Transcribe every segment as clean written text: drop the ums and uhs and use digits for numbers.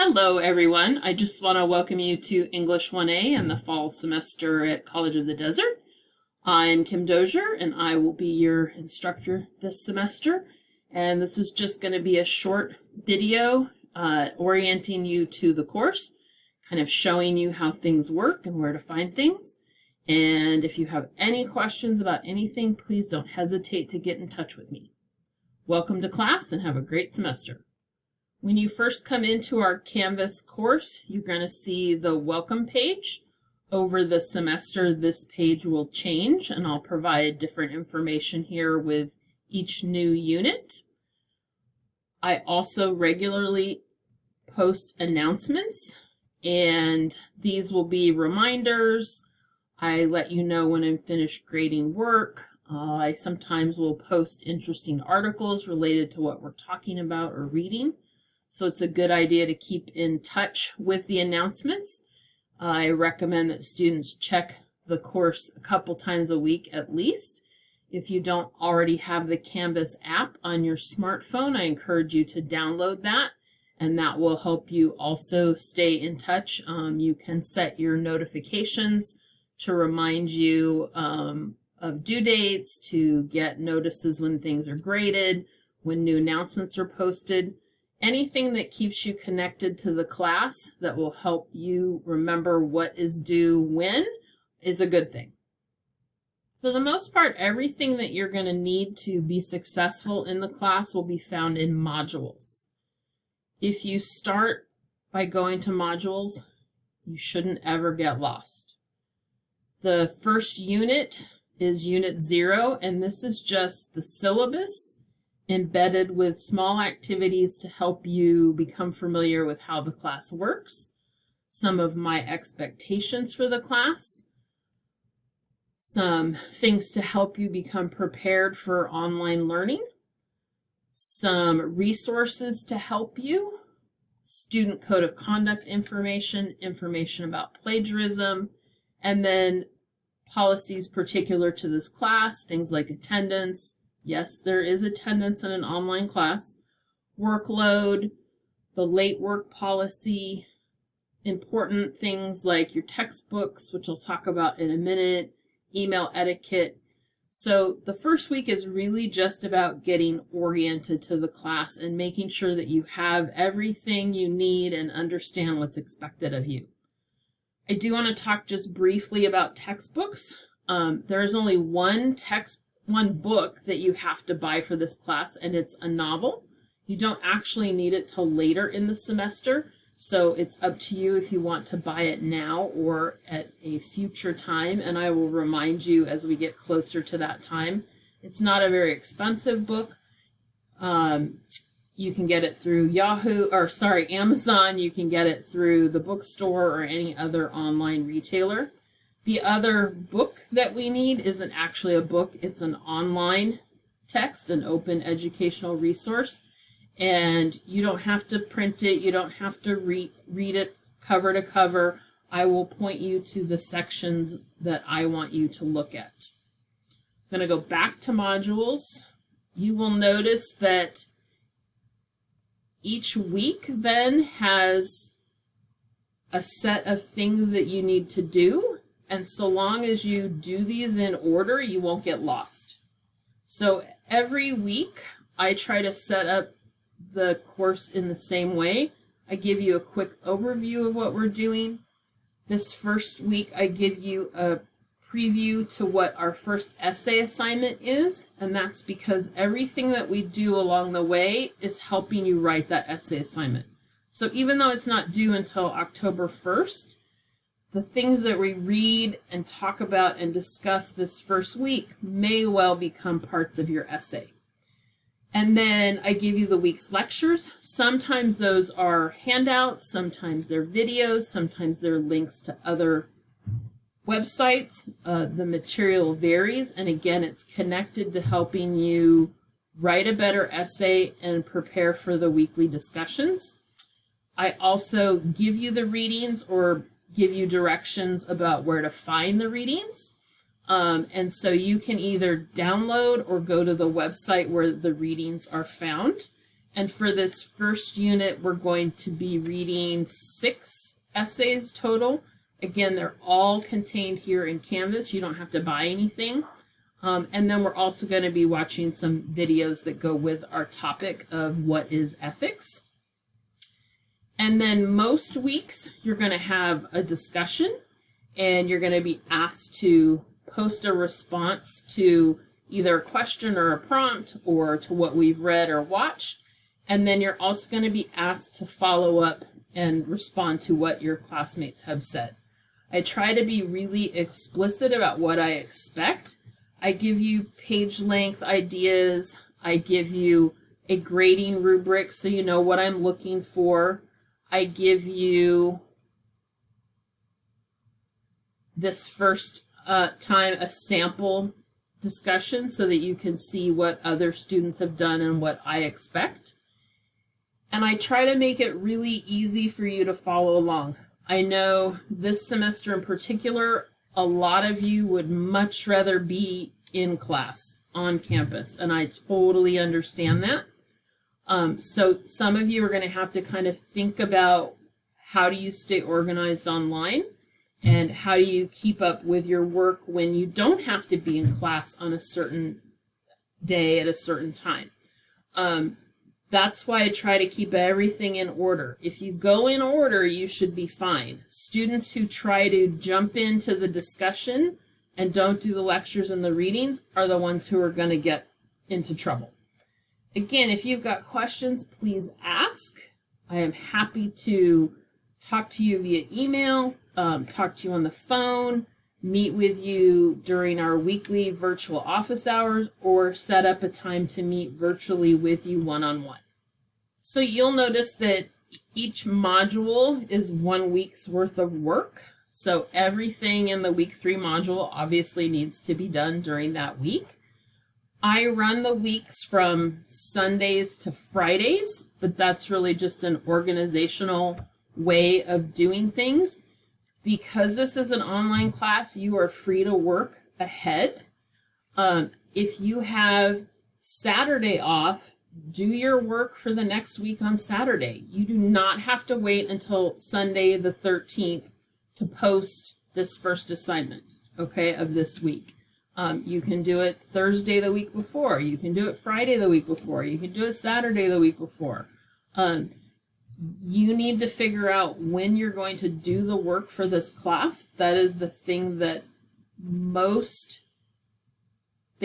Hello, everyone. I just want to welcome you to English 1A and the fall semester at College of the Desert. I'm Kim Dozier, and I will be your instructor this semester. And this is just going to be a short video orienting you to the course, kind of showing you how things work and where to find things. And if you have any questions about anything, please don't hesitate to get in touch with me. Welcome to class and have a great semester. When you first come into our Canvas course, you're going to see the welcome page. Over the semester, this page will change, and I'll provide different information here with each new unit. I also regularly post announcements, and these will be reminders. I let you know when I'm finished grading work. I sometimes will post interesting articles related to what we're talking about or reading. So it's a good idea to keep in touch with the announcements. I recommend that students check the course a couple times a week at least. If you don't already have the Canvas app on your smartphone, I encourage you to download that, and that will help you also stay in touch. You can set your notifications to remind you of due dates, to get notices when things are graded, when new announcements are posted. Anything that keeps you connected to the class that will help you remember what is due when is a good thing. For the most part, everything that you're going to need to be successful in the class will be found in modules. If you start by going to modules, you shouldn't ever get lost. The first unit is Unit 0, and this is just the syllabus embedded with small activities to help you become familiar with how the class works, some of my expectations for the class, some things to help you become prepared for online learning, some resources to help you, student code of conduct information, information about plagiarism, and then policies particular to this class, things like attendance. Yes, there is attendance in an online class, workload, the late work policy, important things like your textbooks, which I'll talk about in a minute, email etiquette. So the first week is really just about getting oriented to the class and making sure that you have everything you need and understand what's expected of you. I do want to talk just briefly about textbooks. There is only one book that you have to buy for this class, and it's a novel. You don't actually need it till later in the semester, so it's up to you if you want to buy it now or at a future time, and I will remind you as we get closer to that time. It's not a very expensive book. You can get it through Amazon. You can get it through the bookstore or any other online retailer. The other book that we need isn't actually a book. It's an online text, an open educational resource. And you don't have to print it. You don't have to read it cover to cover. I will point you to the sections that I want you to look at. I'm going to go back to modules. You will notice that each week then has a set of things that you need to do. And so long as you do these in order, you won't get lost. So every week, I try to set up the course in the same way. I give you a quick overview of what we're doing. This first week, I give you a preview to what our first essay assignment is, and that's because everything that we do along the way is helping you write that essay assignment. So even though it's not due until October 1st, the things that we read and talk about and discuss this first week may well become parts of your essay. And then I give you the week's lectures. Sometimes those are handouts, sometimes they're videos, sometimes they're links to other websites. The material varies, and again, it's connected to helping you write a better essay and prepare for the weekly discussions. I also give you the readings or give you directions about where to find the readings. And so you can either download or go to the website where the readings are found. And for this first unit, we're going to be reading 6 essays total. Again, they're all contained here in Canvas. You don't have to buy anything. And then we're also going to be watching some videos that go with our topic of what is ethics. And then most weeks, you're going to have a discussion, and you're going to be asked to post a response to either a question or a prompt or to what we've read or watched. And then you're also going to be asked to follow up and respond to what your classmates have said. I try to be really explicit about what I expect. I give you page length ideas. I give you a grading rubric so you know what I'm looking for. I give you this first time a sample discussion so that you can see what other students have done and what I expect. And I try to make it really easy for you to follow along. I know this semester in particular, a lot of you would much rather be in class on campus, and I totally understand that. So some of you are going to have to kind of think about how do you stay organized online and how do you keep up with your work when you don't have to be in class on a certain day at a certain time. That's why I try to keep everything in order. If you go in order, you should be fine. Students who try to jump into the discussion and don't do the lectures and the readings are the ones who are going to get into trouble. Again, if you've got questions, please ask. I am happy to talk to you via email, talk to you on the phone, meet with you during our weekly virtual office hours, or set up a time to meet virtually with you one-on-one. So you'll notice that each module is 1 week's worth of work. So everything in the week 3 module obviously needs to be done during that week. I run the weeks from Sundays to Fridays, but that's really just an organizational way of doing things. Because this is an online class, you are free to work ahead. If you have Saturday off, do your work for the next week on Saturday. You do not have to wait until Sunday the 13th to post this first assignment, okay, of this week. You can do it Thursday the week before. You can do it Friday the week before. You can do it Saturday the week before. You need to figure out when you're going to do the work for this class. That is the thing that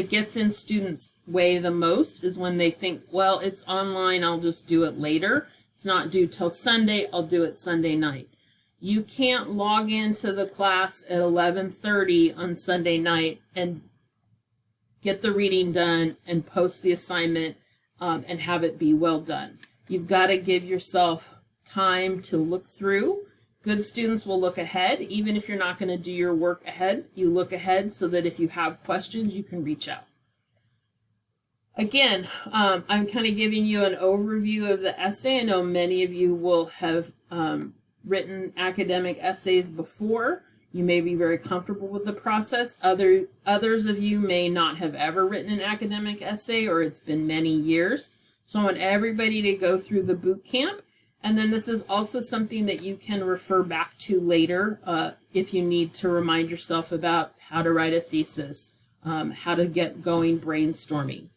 gets in students' way the most, is when they think, well, it's online, I'll just do it later. It's not due till Sunday, I'll do it Sunday night. You can't log into the class at 11:30 on Sunday night and get the reading done and post the assignment and have it be well done. You've got to give yourself time to look through. Good students will look ahead. Even if you're not going to do your work ahead, you look ahead so that if you have questions, you can reach out. Again, I'm kind of giving you an overview of the essay. I know many of you will have written academic essays before. You may be very comfortable with the process. Others of you may not have ever written an academic essay, or it's been many years. So I want everybody to go through the boot camp. And then this is also something that you can refer back to later if you need to remind yourself about how to write a thesis, how to get going brainstorming.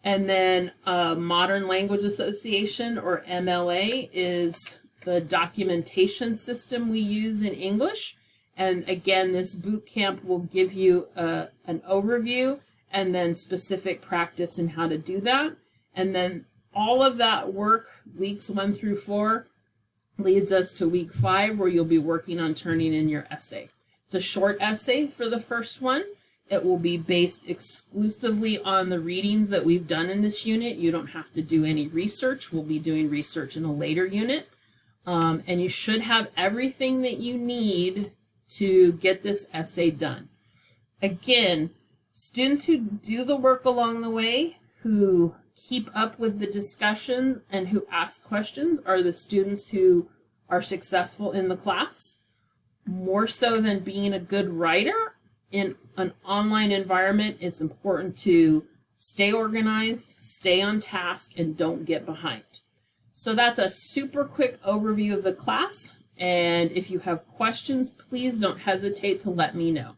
And then Modern Language Association, or MLA, is the documentation system we use in English. And again, this boot camp will give you an overview and then specific practice in how to do that. And then all of that work, weeks 1 through 4, leads us to week 5, where you'll be working on turning in your essay. It's a short essay for the first one. It will be based exclusively on the readings that we've done in this unit. You don't have to do any research. We'll be doing research in a later unit. And you should have everything that you need to get this essay done. Again, students who do the work along the way, who keep up with the discussions and who ask questions, are the students who are successful in the class. More so than being a good writer in an online environment, it's important to Stay organized, stay on task, and don't get behind. So that's a super quick overview of the class. And if you have questions, please don't hesitate to let me know.